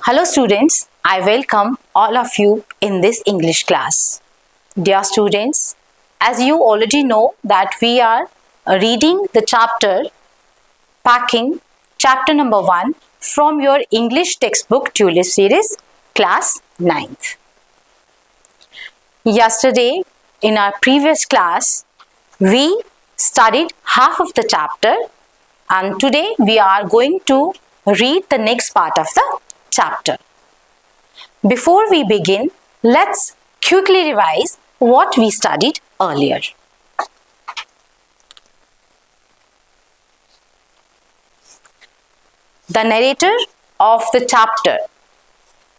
Hello students, I welcome all of you in this English class. Dear students, as you already know that we are reading the chapter Packing, chapter number 1 from your English textbook Tulip series, class 9th. Yesterday in our previous class, we studied half of the chapter and today we are going to read the next part of the chapter. Before we begin, let's quickly revise what we studied earlier. The narrator of the chapter.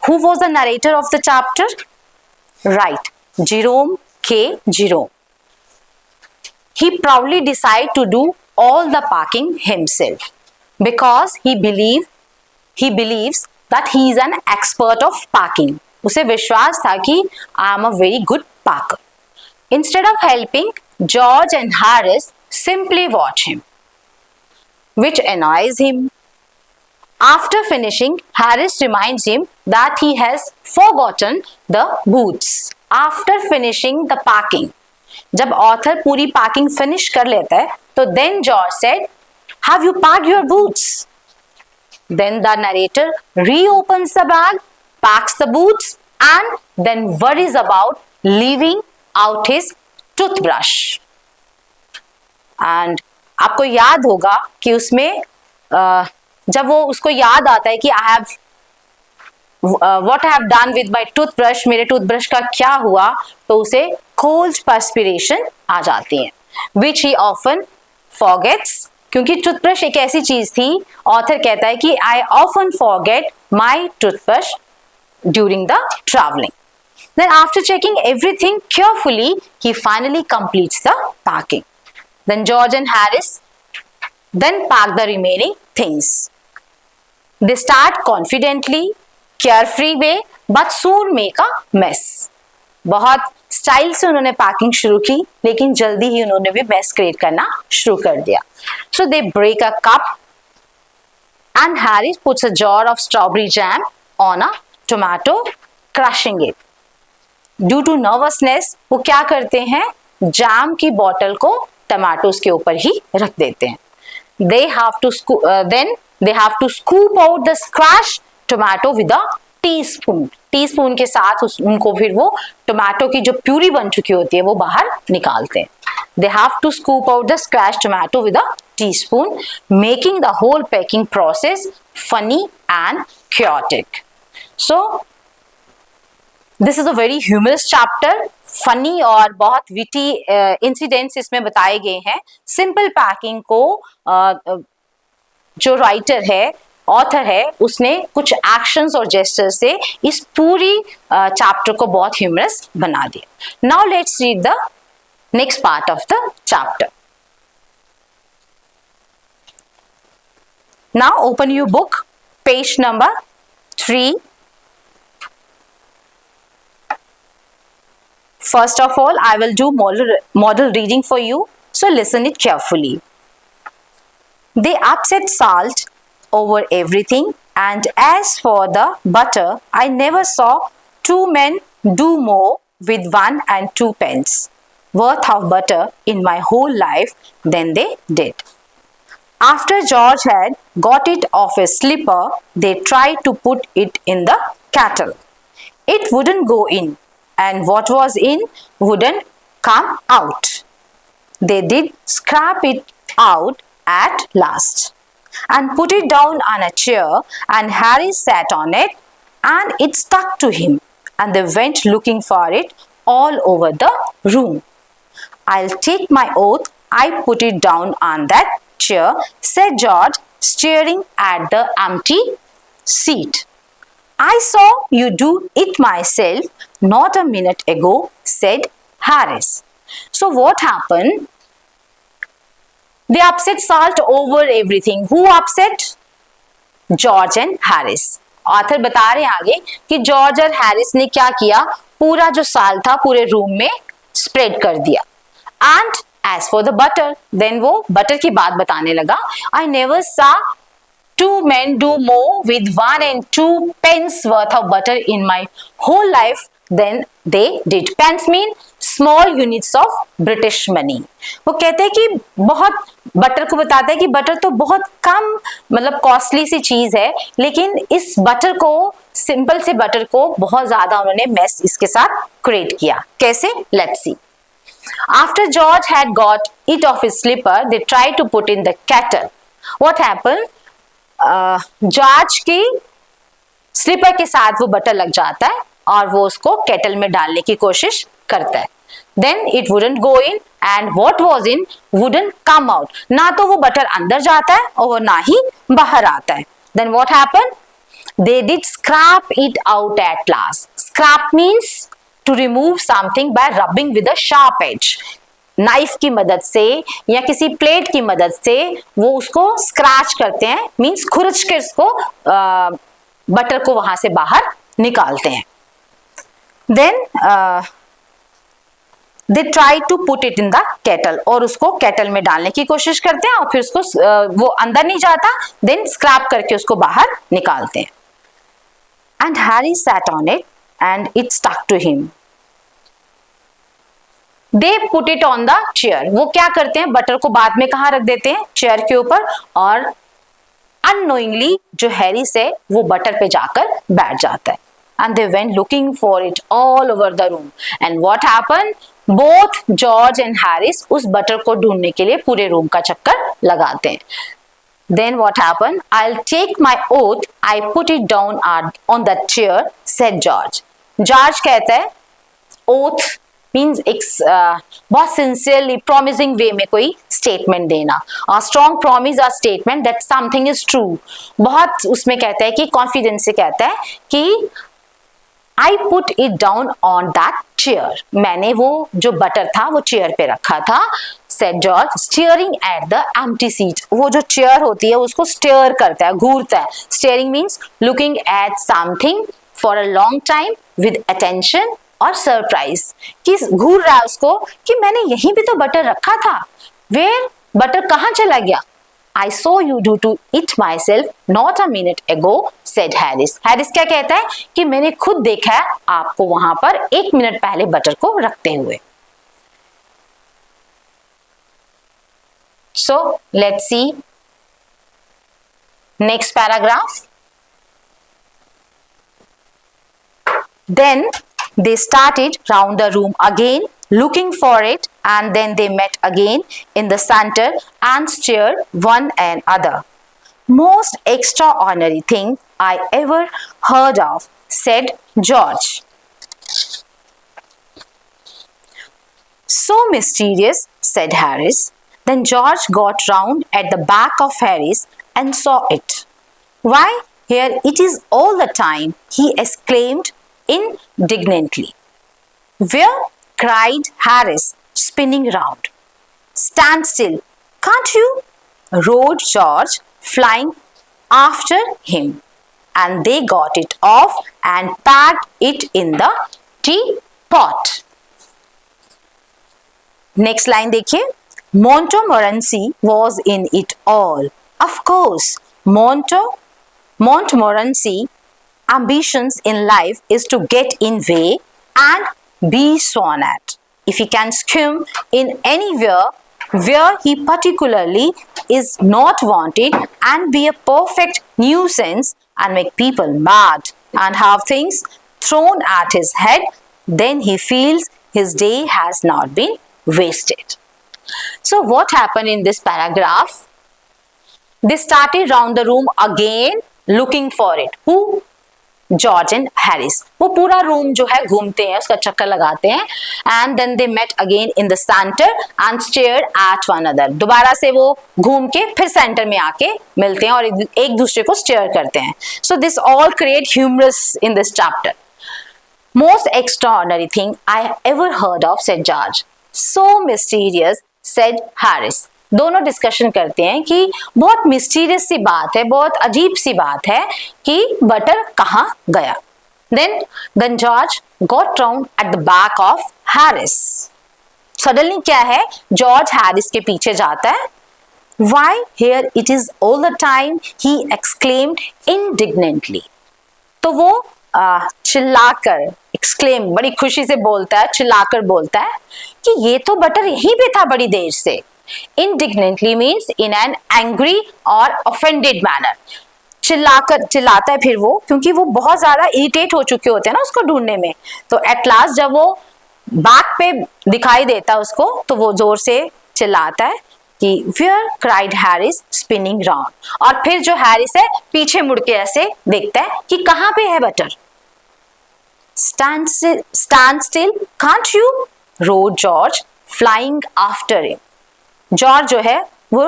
Who was the narrator of the chapter? Right, Jerome K. Jerome. He proudly decided to do all the packing himself because he believes that he is an expert of packing. उसे विश्वास था कि I am a very good packer. Instead of helping, George and Harris simply watch him, which annoys him. After finishing, Harris reminds him that he has forgotten the boots. After finishing the packing, जब author पूरी packing finish कर लेता है, तो then George said, "Have you packed your boots?" Then the narrator reopens the bag, packs the boots, and then worries about leaving out his toothbrush. And आपको याद होगा कि उसमें जब वो उसको याद आता है कि I have what I have done with my toothbrush, मेरे टूथब्रश का क्या हुआ, तो उसे cold perspiration आ जाती है, which he often forgets. क्योंकि टूथब्रश एक ऐसी चीज थी, ऑथर कहता है कि I often forget my toothbrush during the traveling. Then after checking everything carefully, he finally completes the packing. Then George and Harris then pack the remaining things. They start confidently, carefree way, but soon make a mess. बहुत style से उन्होंने packing शुरू की, लेकिन जल्दी ही उन्होंने भी mess create करना शुरू कर दिया. So they break a cup and Harris puts a jar of strawberry jam on a tomato, crushing it. Due to nervousness, वो क्या करते हैं, जैम की बोतल को टमाटोस के ऊपर ही रख देते हैं. Then they have to scoop out the scratched tomato with a teaspoon. Teaspoon के साथ उनको फिर वो टोमेटो की जो प्यूरी बन चुकी होती है वो बाहर निकालते हैं. They have to scoop out the scratched tomato with a teaspoon, making the whole packing process funny and chaotic. So this is a very humorous chapter. Funny और बहुत विटी इंसिडेंट्स इसमें बताए गए हैं. सिंपल पैकिंग को जो writer है, author है, उसने कुछ एक्शंस और जेस्चर्स से इस पूरी चैप्टर को बहुत ह्यूमरस बना दिया. Now let's read the next part of the chapter. Now open your book, page number 3. First of all, I will do model reading for you, so listen it carefully. They upset salt over everything, and as for the butter, I never saw two men do more with 1 and 2 pence worth of butter in my whole life than they did. After George had got it off his slipper, they tried to put it in the kettle. It wouldn't go in, and what was in wouldn't come out. They did scrape it out at last and put it down on a chair, and Harry sat on it, and it stuck to him, and they went looking for it all over the room. I'll take my oath I put it down on that chair, said George, staring at the empty seat. I saw you do it myself not a minute ago, said Harris. So what happened? They upset salt over everything. Who upset? George and Harris. Author बता रहे हैं आगे कि George और Harris ने क्या किया, पूरा जो साल्ट था पूरे रूम में स्प्रेड कर दिया. And as for the butter, then वो बटर की बात बताने लगा. I never saw two men do more with 1 and 2 pence worth of butter in my whole life than they did. Pence mean small units of British money. वो कहते हैं कि बहुत बटर को बताता है कि बटर तो बहुत कम मतलब कॉस्टली सी चीज है, लेकिन इस बटर को, सिंपल से बटर को बहुत ज्यादा उन्होंने मेस इसके साथ क्रिएट किया. कैसे? Let's see. After George had got it off his slipper, they tried to put in the kettle. What happened? George की स्लीपर के साथ वो बटर लग जाता है और वो उसको केटल में डालने की कोशिश करता है. Then it wouldn't go in and what was in wouldn't come out. ना तो वो बटर अंदर जाता है और ना ही बाहर आता है. Then what happened? They did scrape it out at last. Scrape means to remove something by rubbing with a sharp edge. Knife की मदद से या किसी प्लेट की मदद से वो उसको स्क्रैच करते हैं, मींस खुरच के उसको बटर को वहां से बाहर निकालते हैं. Then they try to put it in the kettle, और उसको केटल में डालने की कोशिश करते हैं और फिर उसको वो अंदर नहीं जाता, देन स्क्रैप करके उसको बाहर निकालते हैं. And Harry sat on it and it stuck to him. They put it on the chair. वो क्या करते हैं, बटर को बाद में कहाँ रख देते हैं, चेयर के ऊपर, और अननोइंगली जो हैरी से वो बटर पे जाकर बैठ जाता है. And they went looking for it all over the room. And what happen, both George and Harris उस बटर को ढूंढने के लिए पूरे रूम का चक्कर लगाते हैं. Then what happened? I'll take my oath. I put it down on that chair, said George. George कहता है, oath मीन्स एक बहुत सिंसियरली प्रॉमिसिंग वे में कोई स्टेटमेंट देना. स्ट्रॉन्ग प्रॉमिस और statement that something is true. बहुत उसमें कहता है कि कॉन्फिडेंस से कहता है कि I put it down on that chair. मैंने वो जो बटर था वो चेयर पे रखा था. Said George, steering at the empty seat. वो जो चेयर होती है उसको स्टेयर करता है, घूरता है. Steering means looking at something for a long time with attention और सरप्राइज. कि घूर रहा है उसको कि मैंने यहीं भी तो बटर रखा था, वेयर बटर कहाँ चला गया. I saw you do to it myself not a minute ago, said Harris. Harris क्या कहता है कि मैंने खुद देखा है आपको वहां पर 1 मिनट पहले बटर को रखते हुए. So let's see next paragraph. Then they started round the room again, looking for it, and then they met again in the center and stared one another. Most extraordinary thing I ever heard of, said George. So mysterious, said Harris. Then George got round at the back of Harris and saw it. Why, here it is all the time, he exclaimed indignantly. Where? Cried Harris, spinning round. Stand still, can't you? Roared George, flying after him. And they got it off and packed it in the teapot. Next line देखिए. Montmorency was in it all. Of course, Montmorency ambitions in life is to get in way and be sworn at. If he can skim in anywhere where he particularly is not wanted and be a perfect nuisance and make people mad and have things thrown at his head, then he feels his day has not been wasted. So what happened in this paragraph? They started round the room again looking for it. Who? George and Harris. वो पूरा room जो है घूमते हैं, उसका चक्कर लगाते हैं. And then they met again in the centre and stared at one other. दोबारा से वो घूम के फिर सेंटर में आके मिलते हैं और एक दूसरे को स्टेयर करते हैं. So this all create humorous in this chapter. Most extraordinary thing I ever heard of, said George. So mysterious, said Harris. दोनों डिस्कशन करते हैं कि बहुत मिस्टीरियस सी बात है, बहुत अजीब सी बात है कि बटर कहाँ गया. Then George got round at the back of Harris. Suddenly क्या है, जॉर्ज हैरिस के पीछे जाता है Why here it is all the time, he exclaimed indignantly. तो वो चिल्लाकर, एक्सक्लेम बड़ी खुशी से बोलता है, चिल्लाकर बोलता है कि ये तो बटर यहीं पे था बड़ी देर से. Indignantly means in an angry or offended manner. चिल्लाकर चिल्लाता है फिर वो, क्योंकि वो बहुत ज्यादा इरिटेट हो चुके होते हैं ना उसको ढूंढने में. तो एट लास्ट जब वो बैक पे दिखाई देता है उसको, तो वो जोर से चिल्लाता है कि Where cried Harris spinning round. और फिर जो हैरिस है पीछे मुड़ के ऐसे देखता है कि कहाँ पे है butter. Stand still, can't you? roared George, flying after him. George जो है वो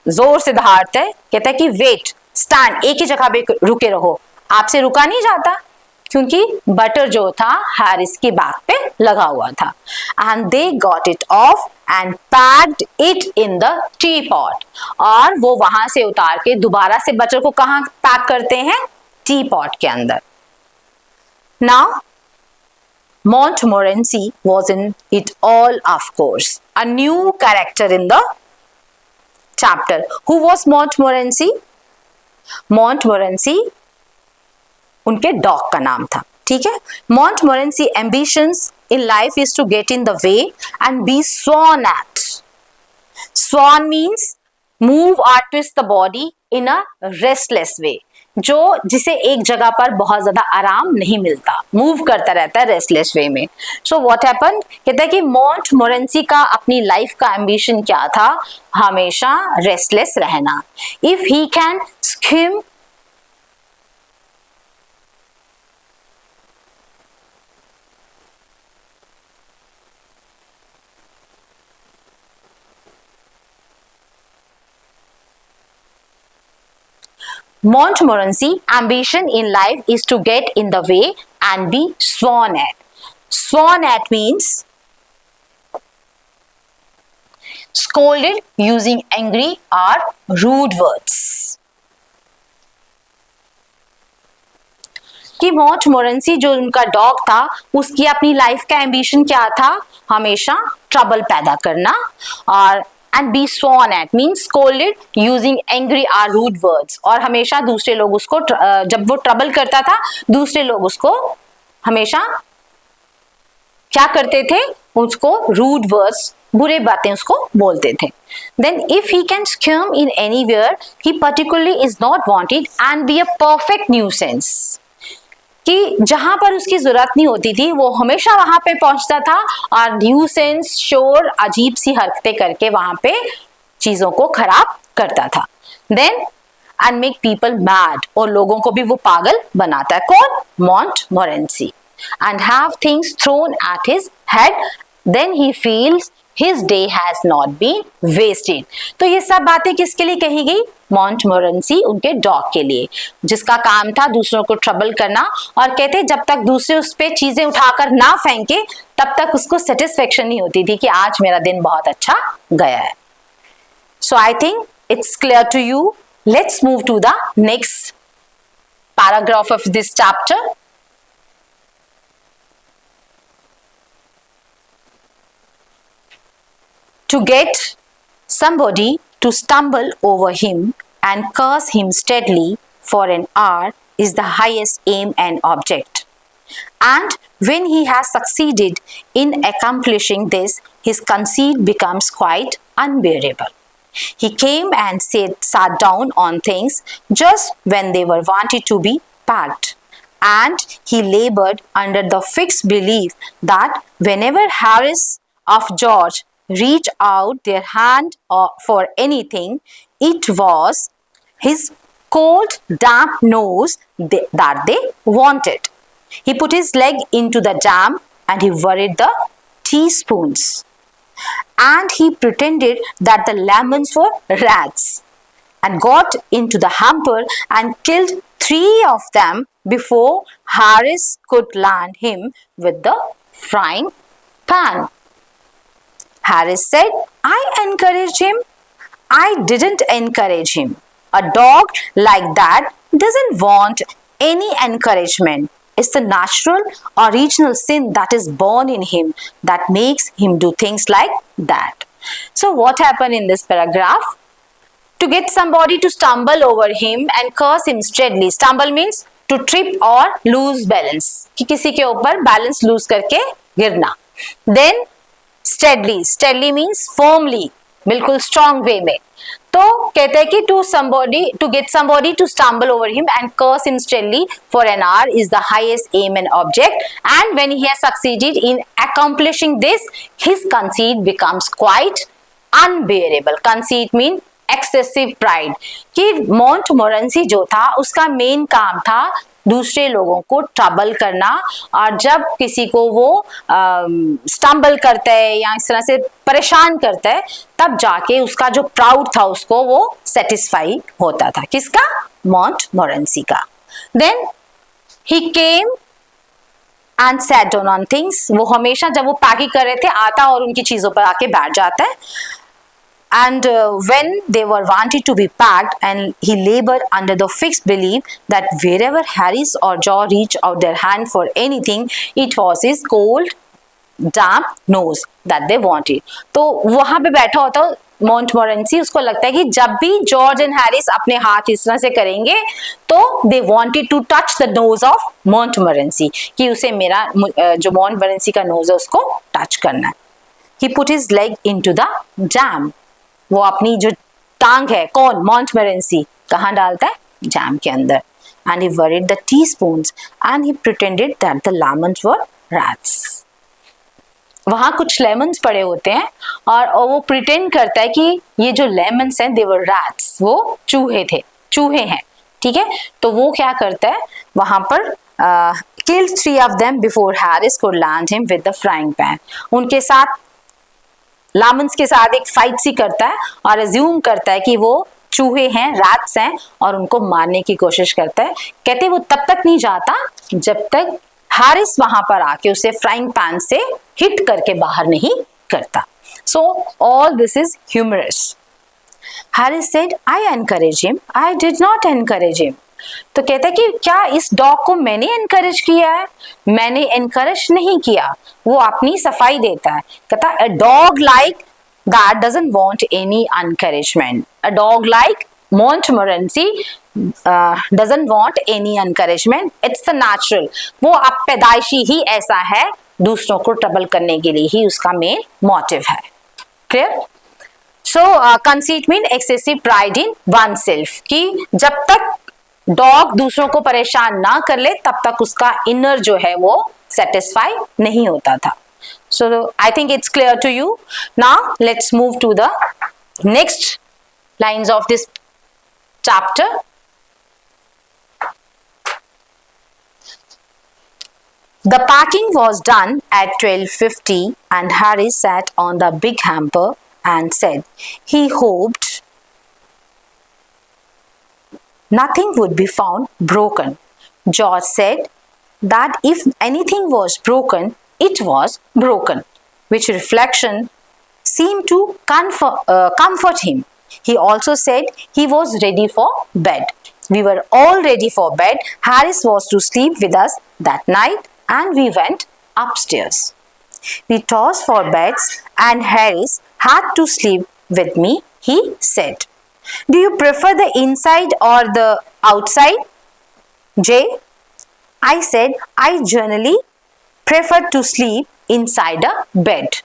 जोर से दहाड़ता है, कहता है कि वेट, स्टैंड, एक ही जगह पे रुके रहो, आपसे रुका नहीं जाता, क्योंकि बटर जो था हैरिस की बैक पे लगा हुआ था. And they got it of and packed it in the T pot. और वो वहां से उतार के दोबारा से बटर को कहाँ पैक करते हैं? टी पॉट के अंदर. Now Montmorency was in it all, of course. A new character in the chapter. Who was Montmorency? Montmorency उनके डॉग का नाम था. ठीक है. Montmorency ambitions in life is to get in the way and be sworn at. Sworn means move or twist the body in a restless way. जो जिसे एक जगह पर बहुत ज्यादा आराम नहीं मिलता, मूव करता रहता है रेस्टलेस वे में. सो व्हाट हैपन, कहता है कि मॉन्टमोरेंसी का अपनी लाइफ का एम्बिशन क्या था? हमेशा रेस्टलेस रहना. If he can scheme Montmorency ambition in life is to get in the way and be sworn at. Sworn at means scolded using angry or rude words. कि मॉन्टमोरेंसी जो उनका डॉग था, उसकी अपनी लाइफ का एम्बिशन क्या था? हमेशा ट्रबल पैदा करना. और and be sworn at means scolded using angry or rude words. और हमेशा दूसरे लोग उसको जब वो ट्रबल करता था, दूसरे लोग उसको हमेशा क्या करते थे? उसको रूड वर्ड्स, बुरे बातें उसको बोलते थे. Then if he can scum in anywhere, he particularly is not wanted and be a perfect nuisance. कि जहां पर उसकी जरूरत नहीं होती थी वो हमेशा वहां पे पहुंचता था और न्यूसेंस, शोर, अजीब सी हरकतें करके वहां पे चीजों को खराब करता था. Then and make people mad, और लोगों को भी वो पागल बनाता है. कौन? Montmorency. And have things thrown at his head, then he feels his day has not been wasted. तो ये सब बातें किसके लिए कही गई? मॉन्टमोरेंसी उनके डॉग के लिए, जिसका काम था दूसरों को ट्रबल करना. और कहते जब तक दूसरे उस पे चीजें उठाकर ना फेंके तब तक उसको सेटिस्फेक्शन नहीं होती थी कि आज मेरा दिन बहुत अच्छा गया है. So I think it's clear to you. Let's move to the next paragraph of this chapter. To get somebody to stumble over him and curse him steadily for an hour is the highest aim and object. And when he has succeeded in accomplishing this, his conceit becomes quite unbearable. He came and sat down on things just when they were wanted to be packed. And he labored under the fixed belief that whenever Harris of George reach out their hand for anything, it was his cold, damp nose that they wanted. He put his leg into the jam and he worried the teaspoons. And he pretended that the lemons were rats and got into the hamper and killed 3 of them before Harris could land him with the frying pan. Harris said, I encouraged him. I didn't encourage him. A dog like that doesn't want any encouragement. It's the natural, original sin that is born in him that makes him do things like that. So what happened in this paragraph? To get somebody to stumble over him and curse him steadily. Stumble means to trip or lose balance, कि किसी के ऊपर balance lose करके गिरना. Then steadily. Steadily means firmly, बिल्कुल strong way में. तो कहते हैं कि to get somebody to stumble over him and curse him steadily for an hour is the highest aim and object, and when he has succeeded in accomplishing this, his conceit becomes quite unbearable. Conceit means excessive pride. कि मोंटमोरेंसी जो था उसका main काम था दूसरे लोगों को trouble करना, और जब किसी को वो स्टम्बल करता है या इस तरह से परेशान करता है तब जाके उसका जो प्राउड था उसको वो सेटिस्फाई होता था. किसका? मोंटमोरेंसी का. Then he came and sat down on things. वो हमेशा जब वो पैकिंग कर रहे थे आता और उनकी चीजों पर आके बैठ जाता है. And when they were wanted to be packed, and he labored under the fixed belief that wherever Harris or Joe reached out their hand for anything, it was his cold, damp nose that they wanted. तो वहां पे बैठा होता मोंटमोरेंसी, उसको लगता है कि जब भी जॉर्ज एंड हैरिस अपने हाथ इस तरह से करेंगे तो they wanted to touch the nose of Montmorency, कि उसे मेरा जो मोंटमोरेंसी का नोज है उसको टच करना है. He put his leg into the jam. वो अपनी जो टांग है, कौन? मोंटमोरेंसी, कहाँ डालता है? जैम के अंदर. And he worried the teaspoons and he pretended that the lemons were rats. वहां कुछ लेमन्स पड़े होते हैं और वो प्रिटेंड करता है कि ये जो लेमन्स हैं they were rats, वो चूहे थे, चूहे हैं. ठीक है, तो वो क्या करता है वहां पर killed 3 of them before Harris could land him with the frying pan. उनके साथ लामन्स के साथ एक फाइट सी करता है और अज्यूम करता है कि वो चूहे हैं, रैट्स हैं, और उनको मारने की कोशिश करता है. कहते वो तब तक नहीं जाता जब तक हैरिस वहां पर आके उसे फ्राइंग पैन से हिट करके बाहर नहीं करता. So all this is humorous. Harris said, I encourage him, I did not encourage him. तो कहता है कि क्या इस डॉग को मैंने एनकरेज किया है? मैंने एनकरेज नहीं किया, वो अपनी सफाई देता है. कहता a dog like that doesn't want any encouragement. A dog like Montmorency doesn't want any encouragement. It's the natural. वो अब पैदाइशी ही ऐसा है, दूसरों को ट्रबल करने के लिए ही उसका मेन मोटिव है. Clear? So conceit mean excessive pride in one self, कि जब तक डॉग दूसरों को परेशान ना कर ले तब तक उसका इनर जो है वो सेटिस्फाई नहीं होता था. So I think it's clear to you. Now let's move to the next lines of this chapter. The packing was done at 12:50 and Harry sat on the big hamper and said he hoped nothing would be found broken. George said that if anything was broken, it was broken, which reflection seemed to comfort him. He also said he was ready for bed. We were all ready for bed. Harris was to sleep with us that night and we went upstairs. We tossed for beds and Harris had to sleep with me, he said. Do you prefer the inside or the outside, Jay? I said I generally prefer to sleep inside a bed.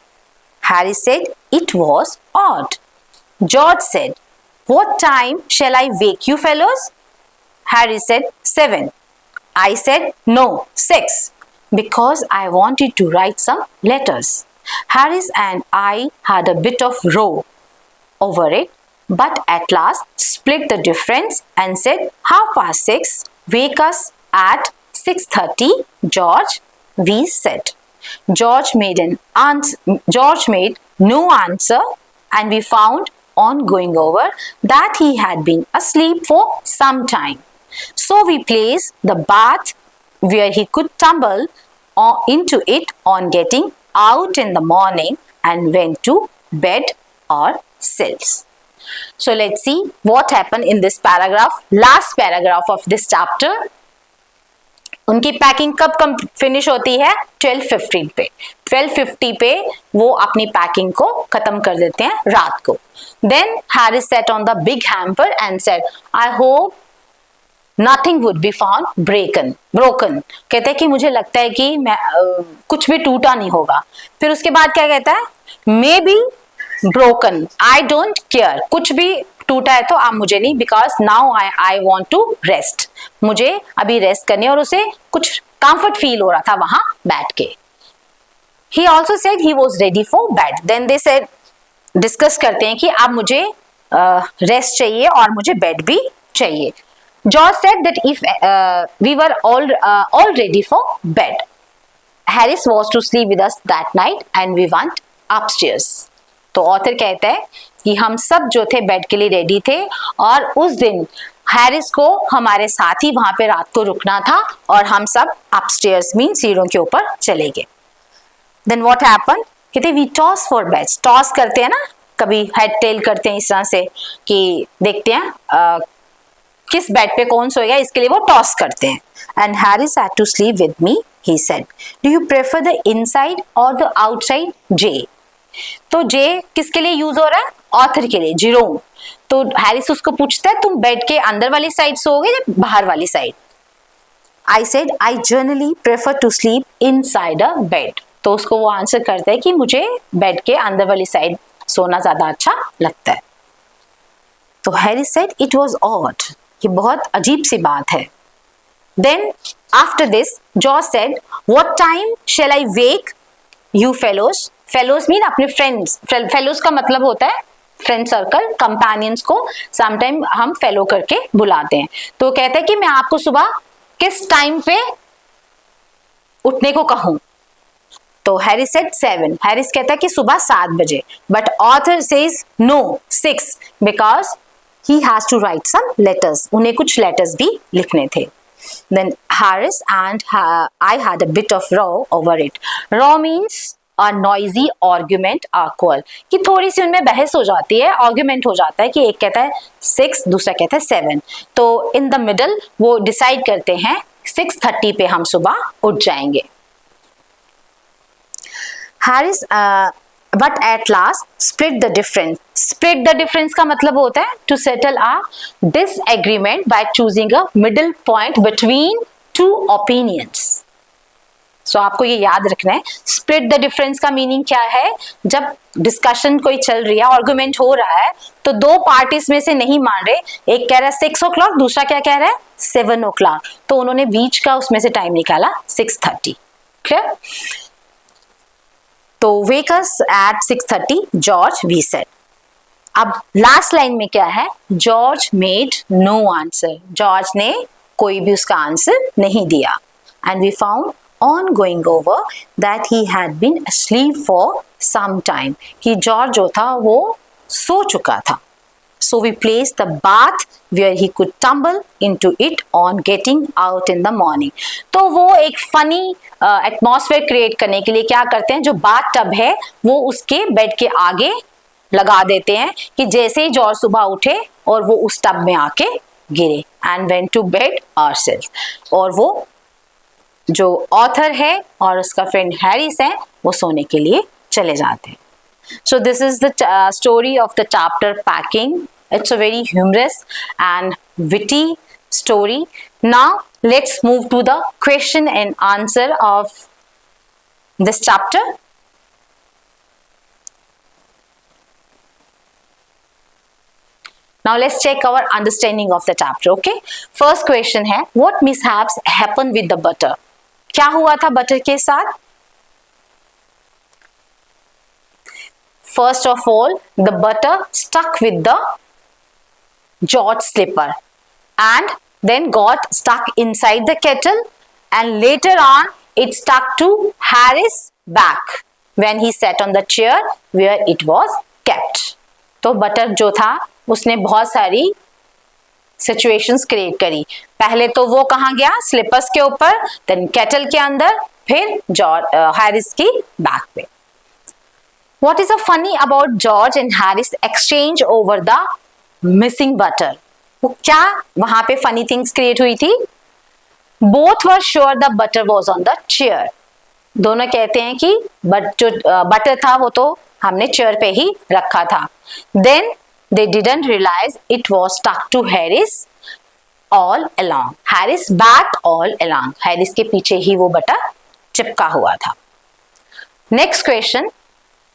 Harry said it was odd. George said, what time shall I wake you fellows? Harry said 7. I said no, 6, because I wanted to write some letters. Harris and I had a bit of row over it, but at last split the difference and said 6:30. Wake us at 6:30, George, we said. George made no answer, and we found on going over that he had been asleep for some time. So we placed the bath where he could tumble into it on getting out in the morning and went to bed ourselves. So let's see what happened in this paragraph, last paragraph of this chapter. उनकी packing कब finish होती है? 12:15 पे। 12:50 पे वो अपनी packing को खत्म कर देते हैं रात को। Then Harris sat on the big hamper and said, I hope nothing would be found broken. कहते हैं कि मुझे लगता है कि कुछ भी टूटा नहीं होगा। फिर उसके बाद क्या कहता है? May be broken, I don't care, कुछ भी टूटा है तो आप मुझे नहीं, because now I want to rest, मुझे अभी रेस्ट करनी है। और उसे कुछ कंफर्ट फील हो रहा था वहां बैठ के। He also said he was ready for bed. Then they said, discuss करते हैं कि अब मुझे रेस्ट चाहिए और मुझे बेड भी चाहिए। George said that if we were all ready for bed, Harris was to sleep with us that night and we went upstairs. तो ऑथर कहता है कि हम सब जो थे बेड के लिए रेडी थे और उस दिन हैरिस को हमारे साथ ही वहां पे रात को रुकना था और हम सब अपस्टेयर्स मीन सीढ़ियों के ऊपर चले गए। Then what happen? कहते we toss for beds. Toss करते हैं ना, कभी हेड टेल करते हैं इस तरह से कि देखते हैं किस बेड पे कौन सोएगा, इसके लिए वो टॉस करते हैं। And Harris had to sleep with me, he said, do you prefer the inside or the outside? J. तो जे किसके लिए यूज हो रहा है? ऑथर के लिए, जेरोम। तो हैरिस उसको पूछता है, तुम बेड के अंदर वाली साइड सोओगे या बाहर वाली side? I said I generally prefer to sleep inside a bed. तो उसको वो आंसर करता है कि मुझे बेड के अंदर वाली साइड सोना ज्यादा अच्छा लगता है। तो Harris said it was odd, ये बहुत अजीब सी बात है। Then after this George said, what time shall I wake you fellows? Fellows mean अपने फ्रेंड्स। फेलोज का मतलब होता है फ्रेंड सर्कल, कंपेनियंस को समटाइम हम फेलो करके बुलाते हैं। तो कहते हैं कि मैं आपको सुबह किस टाइम पे उठने को कहूं? तो हैरिस सेड 7। हैरिस कहता है कि सुबह 7 बजे। But author says no 6 because he has to write some letters. उन्हें कुछ letters भी लिखने थे। Then Harris and I had a bit of row over it. Row means a noisy argument or quarrel, कि थोड़ी सी उनमें बहस हो जाती है, argument हो जाता है कि एक कहता है 6, दूसरा कहता है 7। तो in the middle वो decide करते हैं 6:30 पे हम सुबह उठ जाएंगे। Harris but at last split the difference. Split the difference का मतलब होता है to settle a disagreement by choosing a middle point between two opinions. So आपको ये याद रखना है, split the difference का मीनिंग क्या है? जब डिस्कशन कोई चल रही है, आर्गुमेंट हो रहा है, तो दो पार्टीज में से नहीं मान रहे, एक कह रहा है 6 o'clock, दूसरा क्या कह रहा है 7 o'clock, तो उन्होंने बीच का उसमें से टाइम निकाला 6:30। क्लियर? तो wake us at 6:30 George we said. अब लास्ट लाइन में क्या है? George made no answer. George ने कोई भी उसका आंसर नहीं दिया। And we found on going over that he had been asleep for some time, कि जॉर्ज जो था वो सो चुका था। So we placed the bath where he could tumble into it on getting out in the morning. तो वो एक funny atmosphere create करने के लिए क्या करते हैं, जो बाथ टब है वो उसके बेड के आगे लगा देते हैं कि जैसे ही जॉर्ज सुबह उठे और वो उस टब में आके गिरे। And went to bed ourselves. और वो जो ऑथर है और उसका फ्रेंड हैरिस है वो सोने के लिए चले जाते हैं। So this is the story of the chapter Packing. It's a very humorous and witty story. Now let's move to the question and answer of this chapter. Now let's check our understanding of the chapter. Okay. First question है, what mishaps happened with the butter? क्या हुआ था butter के साथ? First of all, the butter stuck with the George slipper and then got stuck inside the kettle, and later on it stuck to Harris' back when he sat on the chair where it was kept. तो butter जो था उसने बहुत सारी situations create करी। पहले तो वो कहाँ गया? स्लिपर्स के ऊपर, देन केटल के अंदर, फिर हैरिस की बैक पे। What is so funny about George and Harris exchange over the missing butter? वो क्या वहां पे फनी थिंग्स क्रिएट हुई थी? Both were sure the butter was on the chair. दोनों कहते हैं कि जो बटर था वो तो हमने चेयर पे ही रखा था. Then they didn't realise it was stuck to Harris all along. Harris back all along. Harris के पीछे ही वो बटर चिपका हुआ था. Next question,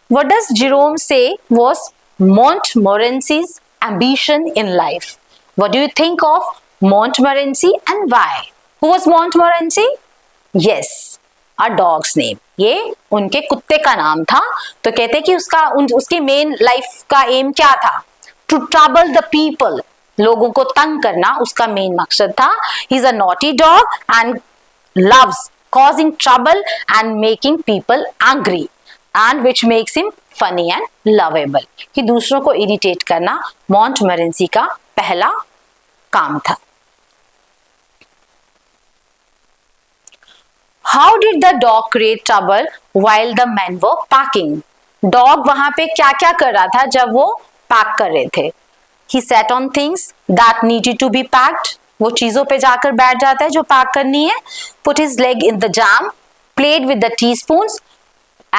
what does Jerome say was Montmorency's ambition in life? What do you think of Montmorency and why? Who was Montmorency? Yes, a dog's name. ये उनके कुत्ते का नाम था. तो कहते हैं कि उसकी मेन लाइफ का एम क्या था? To trouble the people. लोगों को तंग करना उसका मेन मकसद था. He is a naughty dog and loves causing trouble and making people angry, and which makes him funny and lovable. कि दूसरों को इरिटेट करना मॉन्टमरेंसी का पहला काम था. How did the dog create trouble while the men were packing? Dog वहां पे क्या क्या कर रहा था जब वो पैक कर रहे थे? He sat on things that needed to be packed. वो चीजों पे जाकर बैठ जाता है जो पैक करनी है. Put his leg in the jam, played with the teaspoons,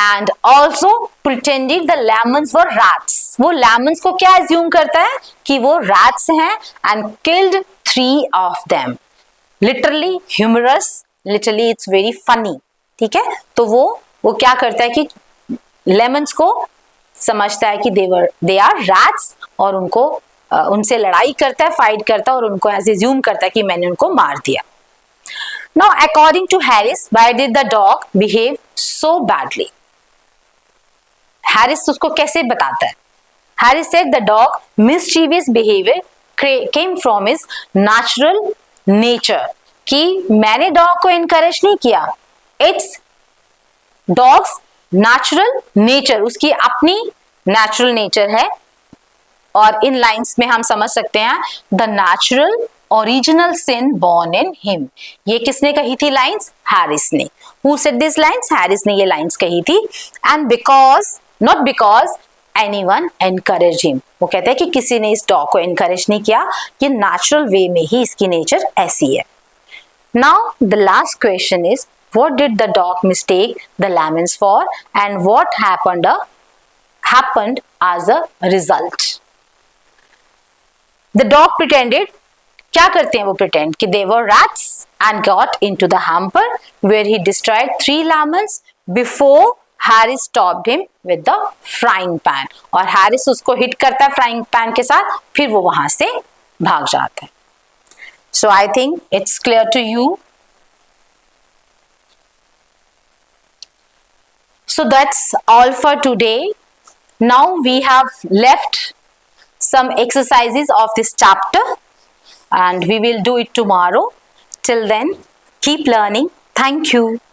and also pretended the lemons were rats. वो lemons को क्या assume करता है कि वो rats हैं and killed 3 of them. Literally humorous, literally it's very funny. ठीक है, तो वो क्या करता है कि lemons को समझता है कि they are rats और उनसे लड़ाई करता है, फाइट करता है और उनको ऐसे assume करता है कि मैंने उनको मार दिया. Now according to Harris, why did the dog behave so badly? Harris उसको कैसे बताता है? Harris said the dog mischievous behavior came from his natural nature. कि मैंने डॉग को इनकरेज नहीं किया. इट्स डॉग्स नेचुरल नेचर, उसकी अपनी नेचुरल नेचर है. और इन लाइंस में हम समझ सकते हैं the natural original sin born in him. ये किसने कही थी लाइंस? हैरिस ने. Who said this lines? Harris ने ये लाइंस कही थी. And because not because anyone encourage him. वो कहते हैं कि किसी ने इस डॉग को एनकरेज नहीं किया, ये नेचुरल वे में ही इसकी नेचर ऐसी है. Now the last question is what did the dog mistake the lemons for and what happened as a result? The dog pretended, क्या करते हैं वो pretend कि they were rats and got into the hamper where he destroyed 3 lemons before Harris stopped him with the frying pan. और Harris उसको hit करता है frying pan के साथ, फिर वो वहां से भाग जाता है. So I think it's clear to you. So that's all for today. Now we have left some exercises of this chapter and we will do it tomorrow. Till then, keep learning. Thank you.